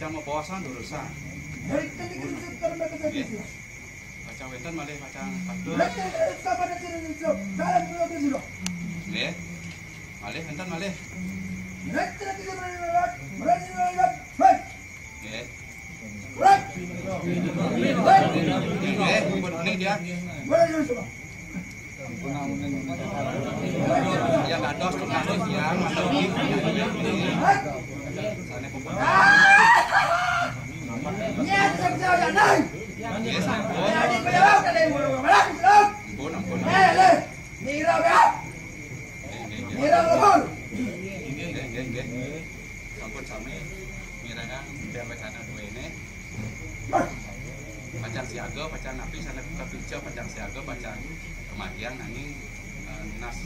macam mau bawasan urusan. Macam wetan malih macam patut. Nggih. Malih enten malih. Nggih. Nggih, kuning dia. Ya gados ngados yang mantap ini. Sana pupuk. Nhé, xem sao vậy đây? Nggih, sampun. Ya, di bawah kan ada belum? Ampun, ampun. Le, ni ra dah. Ni ra belum? Nggih. Sampun sami mirangan biar wacana duwe ini. Pacang siaga, pacang napi sana kita pinca pacang siaga, pacang kematian nanging nas.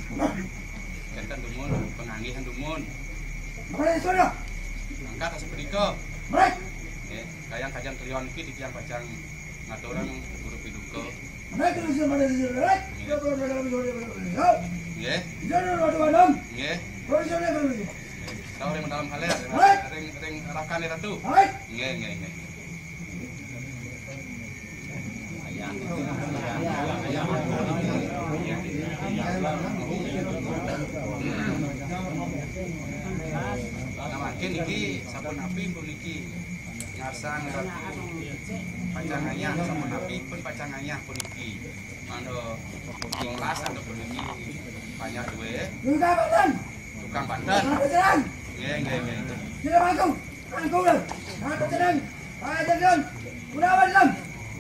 Kenten dumun, penganggihan dumun. Mana sudah? Angkat asa pedika. Baik. Nggih, kayang kajang klion ki di tiang pacang ngaturan guru piduka. Mana tu mana baik. Nggih. Jangan ada dalam. Nggih. Kalau jangan kalau. Tahu yang dalam hal ya, ring rakan ni ratu. Baik. Nggih. Nah, makin iki sampun api pun iki ngasang ratu pacangannya sampun api pun pacangannya pun iki mano ikhlas atau pun ini banyak duwe Tukang pandan. tukang pandan. Jalan. Nggih. Tidak aku. Aku dah. Aku jalan. Jalan. Udah dalam.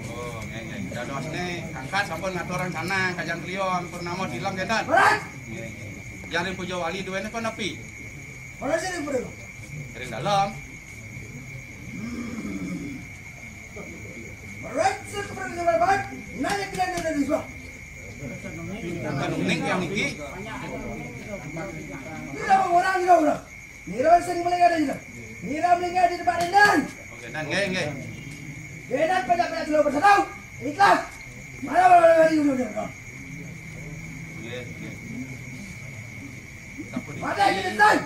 Oh, nggih. Dados ne angkat sampun ngaturan sana kajang klion purnama dilam kedan. Baik. Nggih. Yang puja wali duwene pun api. Mana sini bro? Ring dalam. Baik, sekarang baik. Nanya kita dari sini. Kuning yang niki. Tidak orang. Nira sering melengah di sini. Nira melengah di depan Enan. Oke, dan nggih. Enan banyak selalu bersatu. Ikhlas. Mana ini udah. Nggih. Sampun Ada ini tay.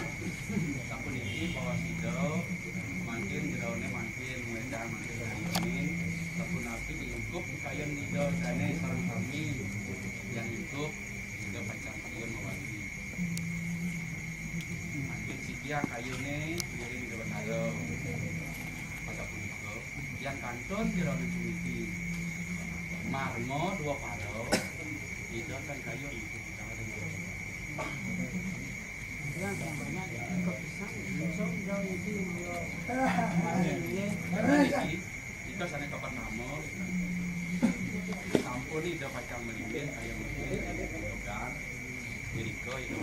sampun iki bawa sido makin jeroane makin wedang makin ini sampun api ingkup kayen nido jane sareng kami yang ingkup nido pacang kayen mawali. Makin sikia kayune wiring nido benaro. Pada punika yang kantun jeroane puniki marmo 2 paro nido kan kayu ingkup Ika sana kapan nama sampun ini udah pacang melipin kayak melipin dogan Jericho itu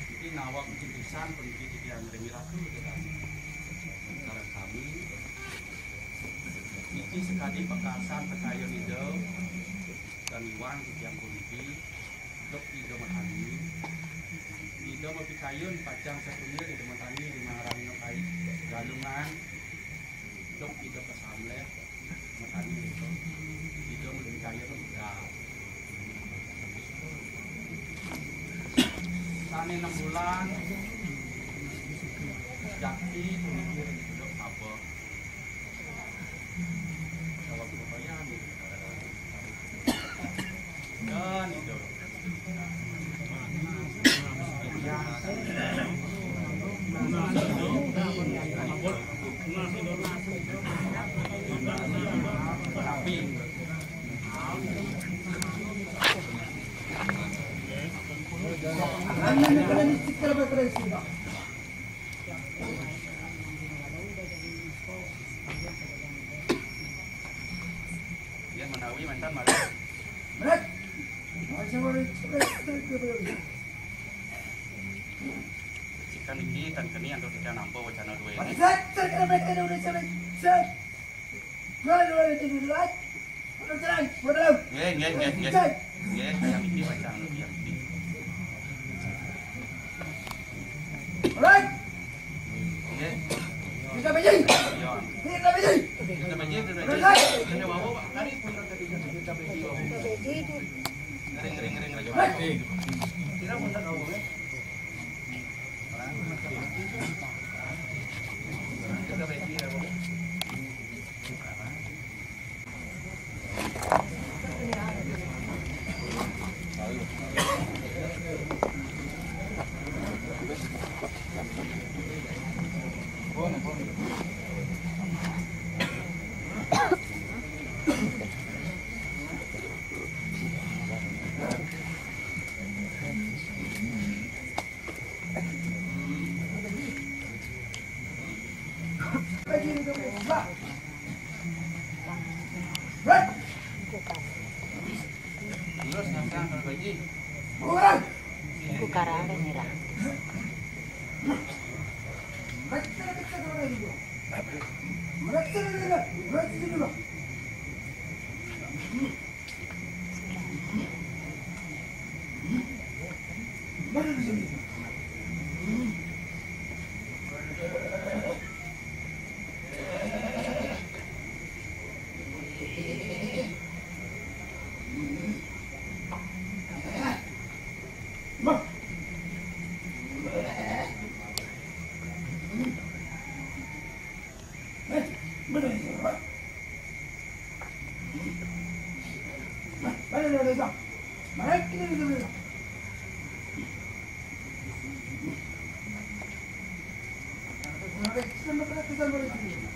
ini nawak pisan peneliti yang demi ratu antara kami ini sekali pekasan pekayon itu dan iwan yang kunci dok ido matani ido mau pikayun pacang sepunya ido matani di marang kai galungan dok ido kesamle matani ido mau pikayun udah tani 6 bulan jati pemikir dok apa jawab lumayan dan itu tapi dia menawi mantan malah Cikan iki tan keni antuk tidak nampa wacana duwe. Nggih. Nggih, yang iki wacana yang iki. Alright. Nggih. Kita biji. Yo. Kita biji. Kita biji. Ini wawo Pak. Kali pun kita biji. Ring. Kira pun tak tahu ya. Bener ini, Pak. Mana dia dah? Mana kita dah? Kita nak kesan berapa?